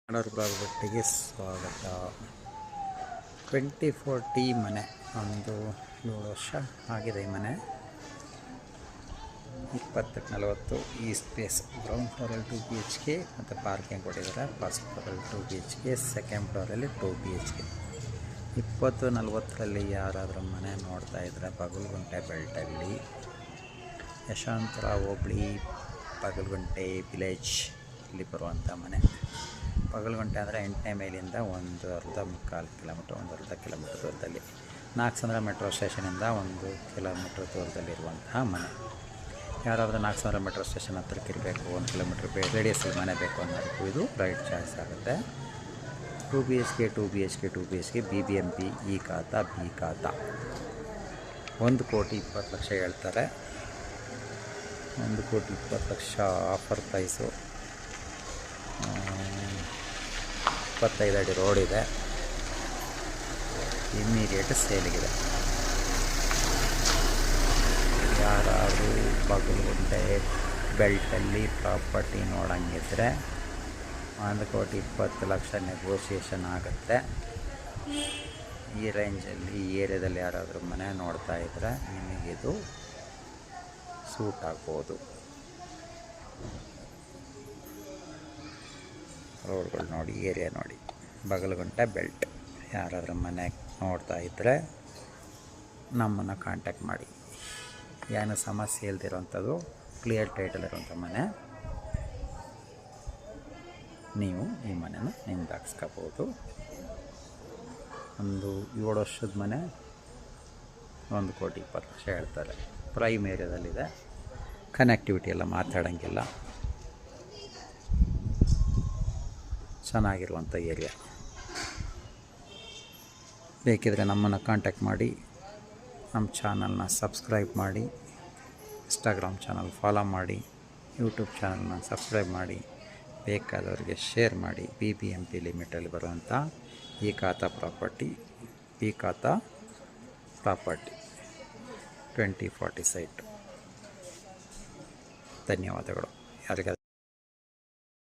ಕನ್ನಡ ಪ್ರಾಪರ್ಟಿಗೆ ಸ್ವಾಗತ. 24T ಮನೆ, ಒಂದು 7 ವರ್ಷ ಆಗಿದೆ. ಈ ಮನೆ 20-40 ಈ ಸ್ಪೇಸ್. ಗ್ರೌಂಡ್ ಫ್ಲೋರಲ್ಲಿ 2 BHK ಮತ್ತು ಪಾರ್ಕಿಂಗ್ ಕೊಟ್ಟಿದ್ದಾರೆ. ಫಸ್ಟ್ ಫ್ಲೋರಲ್ಲಿ 2 BHK, ಸೆಕೆಂಡ್ ಫ್ಲೋರಲ್ಲಿ 2 BHK. 20-40ರಲ್ಲಿ ಯಾರಾದರೂ ಮನೆ ನೋಡ್ತಾ ಇದ್ದರೆ ಬಗಲ್ಗುಂಟೆ ಬೆಲ್ಟಲ್ಲಿ, ಯಶವಂತಪುರ ಹೋಬಳಿ ಬಗಲ್ಗುಂಟೆ ವಿಲೇಜ್ ಇಲ್ಲಿ ಬರುವಂಥ ಮನೆ. ಬಗಲ್ಗುಂಟೆ ಅಂದರೆ 8ನೇ ಮೈಲಿಂದ 1.25 ಕಿಲೋಮೀಟ್ರ್, 1.5 ಕಿಲೋಮೀಟ್ರ್ ದೂರದಲ್ಲಿ. ನಾಗಸಂದ್ರ ಮೆಟ್ರೋ ಸ್ಟೇಷನಿಂದ 1 ಕಿಲೋಮೀಟ್ರ್ ದೂರದಲ್ಲಿರುವಂತಹ ಮನೆ. ಯಾರಾದರೂ ನಾಗಸಂದ್ರ ಮೆಟ್ರೋ ಸ್ಟೇಷನ್ ಹತ್ರಕ್ಕೆ ಇರಬೇಕು, 1 ಕಿಲೋಮೀಟ್ರ್ ರೇಡಿಯಸ್ಸಲ್ಲಿ ಮನೆ ಬೇಕು ಅನ್ನೋದಕ್ಕೂ ಇದು ರೈಟ್ ಚಾಯ್ಸ್ ಆಗುತ್ತೆ. 2 BHK, 2 BHK, 2 BHK, BBMP, ಈ ಖಾತಾ, ಬಿ ಖಾತಾ. 1,20,00,000 ಹೇಳ್ತಾರೆ. 1,20,00,000 ಆಫರ್ ಪ್ರೈಸು. 25 ಅಡಿ ರೋಡ್ ಇದೆ. ಇಮ್ಮಿಡಿಯೇಟ್ ಸೇಲಿಗಿದೆ. ಯಾರಾದರೂ ಬಗಲ್ಗುಂಟೆ ಬೆಲ್ಟಲ್ಲಿ ಪ್ರಾಪರ್ಟಿ ನೋಡಂಗಿದ್ರೆ 1,20,00,000 ನೆಗೋಷಿಯೇಷನ್ ಆಗುತ್ತೆ. ಈ ರೇಂಜಲ್ಲಿ ಈ ಏರಿಯಾದಲ್ಲಿ ಯಾರಾದರೂ ಮನೆ ನೋಡ್ತಾ ಇದ್ದರೆ ನಿಮಗಿದು ಸೂಟ್ ಆಗ್ಬೋದು. ರೋಡ್ಗಳು ನೋಡಿ, ಏರಿಯಾ ನೋಡಿ. ಬಗಲ್ಗುಂಟೆ ಬೆಲ್ಟ್ ಯಾರಾದರೂ ಮನೆ ನೋಡ್ತಾ ಇದ್ದರೆ ನಮ್ಮನ್ನು ಕಾಂಟ್ಯಾಕ್ಟ್ ಮಾಡಿ. ಏನು ಸಮಸ್ಯೆ ಇಲ್ದಿರೋಂಥದ್ದು, ಕ್ಲಿಯರ್ ಟೈಟಲ್ ಇರೋಂಥ ಮನೆ. ನೀವು ಈ ಮನೆನ ನಿಮ್ಗೆ ಹಾಕ್ಸ್ಕೋಬೋದು. ಒಂದು 7 ವರ್ಷದ ಮನೆ, 1,20,00,000 ಹೇಳ್ತಾರೆ. ಪ್ರೈಮ್ ಏರಿಯಾದಲ್ಲಿದೆ. ಕನೆಕ್ಟಿವಿಟಿ ಎಲ್ಲ ಮಾತಾಡೋಂಗಿಲ್ಲ. ಚೆನ್ನಾಗಿರುವಂಥ ಏರಿಯಾ. ಬೇಕಿದ್ರೆ ನಮ್ಮನ್ನು ಕಾಂಟ್ಯಾಕ್ಟ್ ಮಾಡಿ. ನಮ್ಮ ಚಾನಲ್ನ ಸಬ್ಸ್ಕ್ರೈಬ್ ಮಾಡಿ, ಇನ್ಸ್ಟಾಗ್ರಾಮ್ ಚಾನಲ್ ಫಾಲೋ ಮಾಡಿ, ಯೂಟ್ಯೂಬ್ ಚಾನಲ್ನ ಸಬ್ಸ್ಕ್ರೈಬ್ ಮಾಡಿ, ಬೇಕಾದವರಿಗೆ ಶೇರ್ ಮಾಡಿ. BBMP ಲಿಮಿಟಲ್ಲಿ ಬರುವಂಥ ಈ ಖಾತಾ ಪ್ರಾಪರ್ಟಿ, ಈ ಖಾತಾ ಪ್ರಾಪರ್ಟಿ 2040 ಸೈಟ್. ಧನ್ಯವಾದಗಳು. ಯಾರಿಗಾದ್ರೂ